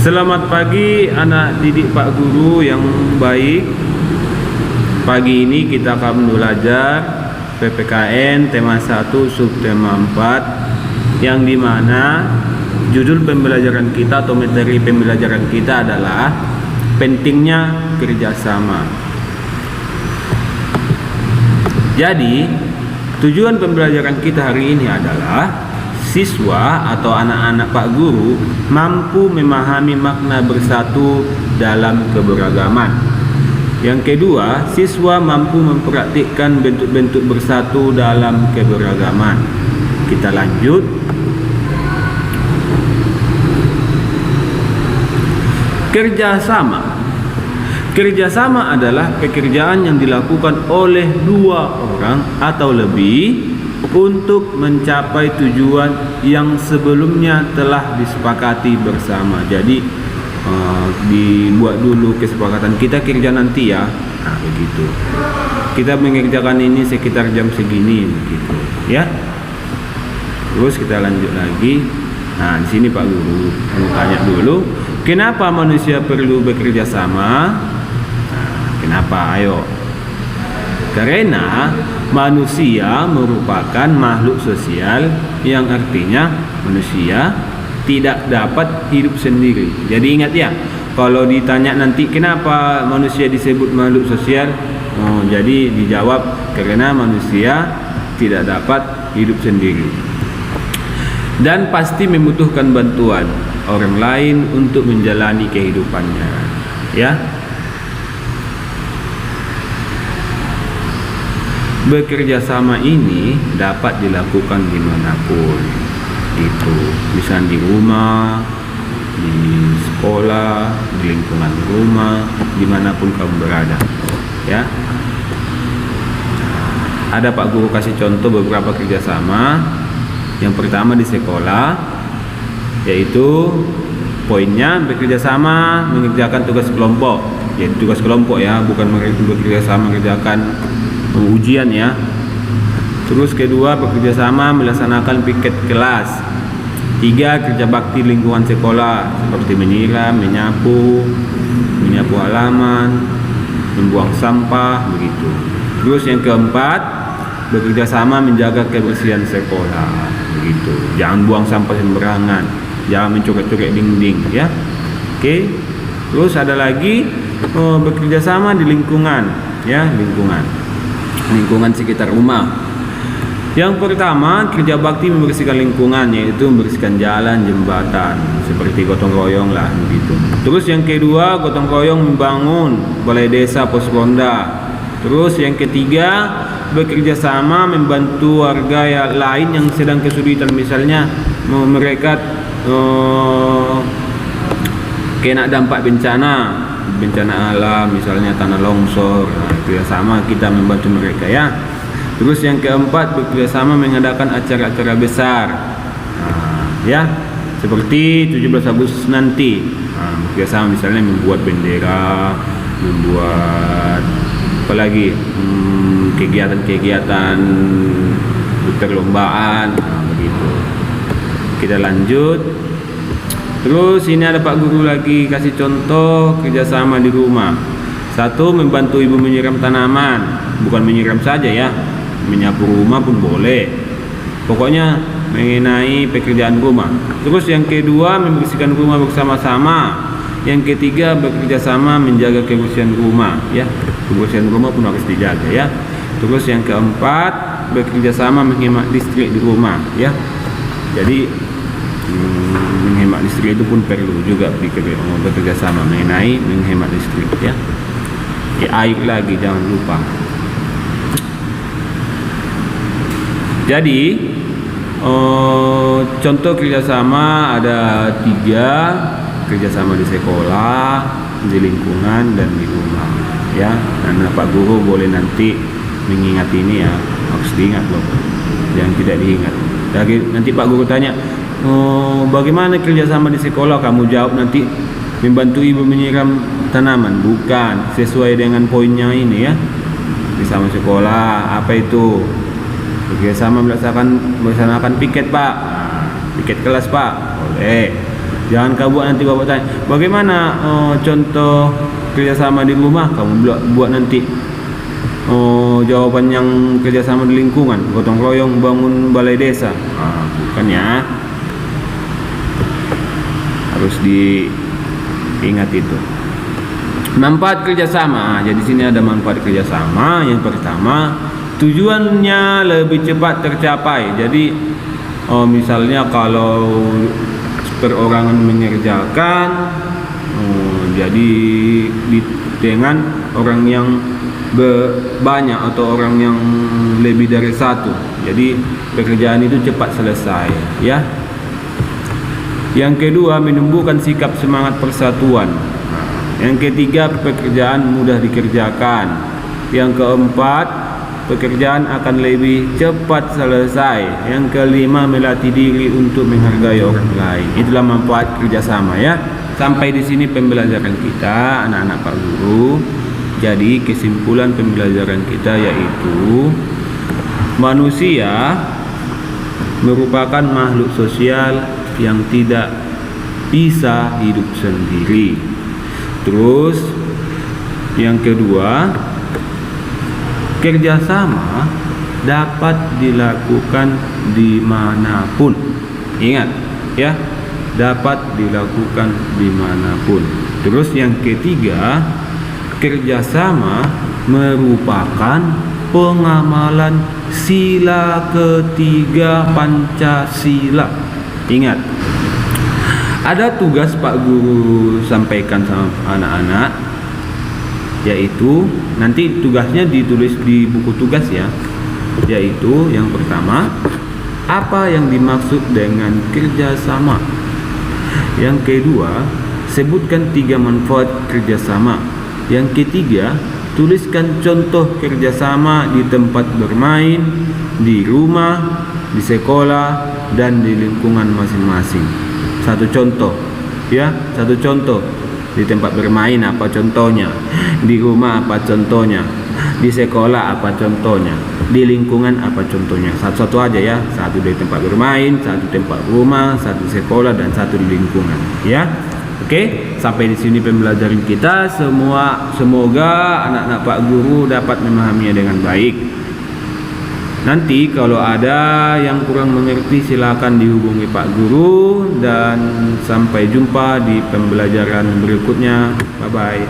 Selamat pagi anak didik Pak Guru yang baik. Pagi ini kita akan belajar PPKN tema 1 subtema 4, yang dimana judul pembelajaran kita atau materi pembelajaran kita adalah pentingnya kerjasama. Jadi tujuan pembelajaran kita hari ini adalah siswa atau anak-anak Pak Guru mampu memahami makna bersatu dalam keberagaman. Yang kedua, siswa mampu mempraktikkan bentuk-bentuk bersatu dalam keberagaman. Kita lanjut. Kerjasama. Kerjasama adalah pekerjaan yang dilakukan oleh dua orang atau lebih untuk mencapai tujuan yang sebelumnya telah disepakati bersama. Jadi dibuat dulu kesepakatan kita kerja nanti ya. Nah, begitu. Kita mengerjakan ini sekitar jam segini begitu, ya. Terus kita lanjut lagi. Nah, di sini Pak Guru mau tanya dulu, kenapa manusia perlu bekerja sama? Nah, kenapa? Ayo. Karena manusia merupakan makhluk sosial, yang artinya manusia tidak dapat hidup sendiri. Jadi ingat ya, kalau ditanya nanti kenapa manusia disebut makhluk sosial, jadi dijawab karena manusia tidak dapat hidup sendiri dan pasti membutuhkan bantuan orang lain untuk menjalani kehidupannya, ya. Bekerja sama ini dapat dilakukan dimanapun, gitu. Misalnya di rumah, di sekolah, di lingkungan rumah, dimanapun kamu berada, ya. Ada Pak Guru kasih contoh beberapa kerjasama. Yang pertama di sekolah, yaitu poinnya bekerja sama mengerjakan tugas kelompok, yaitu tugas kelompok ya, bukan bekerja sama mengerjakan ujian ya. Terus kedua, bekerja sama melaksanakan piket kelas. Tiga, kerja bakti lingkungan sekolah seperti menyiram, menyapu halaman, membuang sampah begitu. Terus yang keempat, bekerja sama menjaga kebersihan sekolah begitu. Jangan buang sampah sembarangan, jangan mencoret-coret dinding ya. Oke. Terus ada lagi bekerja sama di lingkungan ya, lingkungan sekitar rumah. Yang pertama, kerja bakti membersihkan lingkungan, yaitu membersihkan jalan, jembatan, seperti gotong royong lah begitu. Terus yang kedua, gotong royong membangun balai desa, pos ronda. Terus yang ketiga, bekerja sama membantu warga yang lain yang sedang kesulitan, misalnya mereka kena dampak bencana alam, misalnya tanah longsor. Bekerja sama kita membantu mereka ya. Terus yang keempat, bekerja sama mengadakan acara-acara besar, ya, seperti 17 Agustus nanti. Bekerja sama misalnya membuat bendera, membuat apalagi kegiatan-kegiatan perlombaan, begitu. Kita lanjut. Terus ini ada Pak Guru lagi kasih contoh kerjasama di rumah. Satu, membantu ibu menyiram tanaman, bukan menyiram saja ya, menyapu rumah pun boleh. Pokoknya mengenai pekerjaan rumah. Terus yang kedua, membersihkan rumah bersama-sama. Yang ketiga, bekerja sama menjaga kebersihan rumah ya. Kebersihan rumah pun harus dijaga ya. Terus yang keempat, bekerja sama menghemat listrik di rumah ya. Jadi menghemat listrik itu pun perlu juga bekerja sama mengenai menghemat listrik ya. Air lagi jangan lupa. Jadi contoh kerjasama ada 3. Kerjasama di sekolah, di lingkungan, dan di rumah ya. Nah, Pak Guru boleh nanti mengingat ini ya, harus diingat loh, jangan tidak diingat. Nanti Pak Guru tanya, bagaimana kerjasama di sekolah? Kamu jawab nanti membantu ibu menyiram tanaman. Bukan, sesuai dengan poinnya ini ya. Bersama sekolah, apa itu? Bekerjasama melaksanakan piket Pak. Piket kelas Pak, boleh. Jangan kau buat nanti bapak tanya, bagaimana contoh kerjasama di rumah? Kamu buat nanti jawaban yang kerjasama di lingkungan, gotong royong bangun balai desa. Bukan ya. Harus diingat itu. Manfaat kerjasama. Jadi sini ada manfaat kerjasama. Yang pertama, tujuannya lebih cepat tercapai. Jadi misalnya kalau perorangan mengerjakan, jadi dengan orang yang banyak atau orang yang lebih dari satu, jadi pekerjaan itu cepat selesai, ya. Yang kedua, menumbuhkan sikap semangat persatuan. Yang ketiga, pekerjaan mudah dikerjakan. Yang keempat, pekerjaan akan lebih cepat selesai. Yang kelima, melatih diri untuk menghargai orang lain. Itulah manfaat kerjasama, ya. Sampai di sini pembelajaran kita, anak-anak Pak Guru. Jadi kesimpulan pembelajaran kita yaitu manusia merupakan makhluk sosial yang tidak bisa hidup sendiri. Terus yang kedua, kerjasama dapat dilakukan dimanapun. Ingat ya, dapat dilakukan dimanapun. Terus yang ketiga, kerjasama merupakan pengamalan sila ketiga Pancasila. Ingat, ada tugas Pak Guru sampaikan sama anak-anak, yaitu nanti tugasnya ditulis di buku tugas ya. Yaitu yang pertama, apa yang dimaksud dengan kerjasama. Yang kedua, sebutkan 3 manfaat kerjasama. Yang ketiga, tuliskan contoh kerjasama di tempat bermain, di rumah, di sekolah, dan di lingkungan masing-masing. Satu contoh, ya, satu contoh. Di tempat bermain apa contohnya? Di rumah apa contohnya? Di sekolah apa contohnya? Di lingkungan apa contohnya? Satu-satu aja ya. Satu di tempat bermain, satu tempat rumah, satu sekolah, dan satu di lingkungan. Ya. Oke, sampai di sini pembelajaran kita. Semoga anak-anak Pak Guru dapat memahaminya dengan baik. Nanti kalau ada yang kurang mengerti silakan dihubungi Pak Guru, dan sampai jumpa di pembelajaran berikutnya. Bye bye.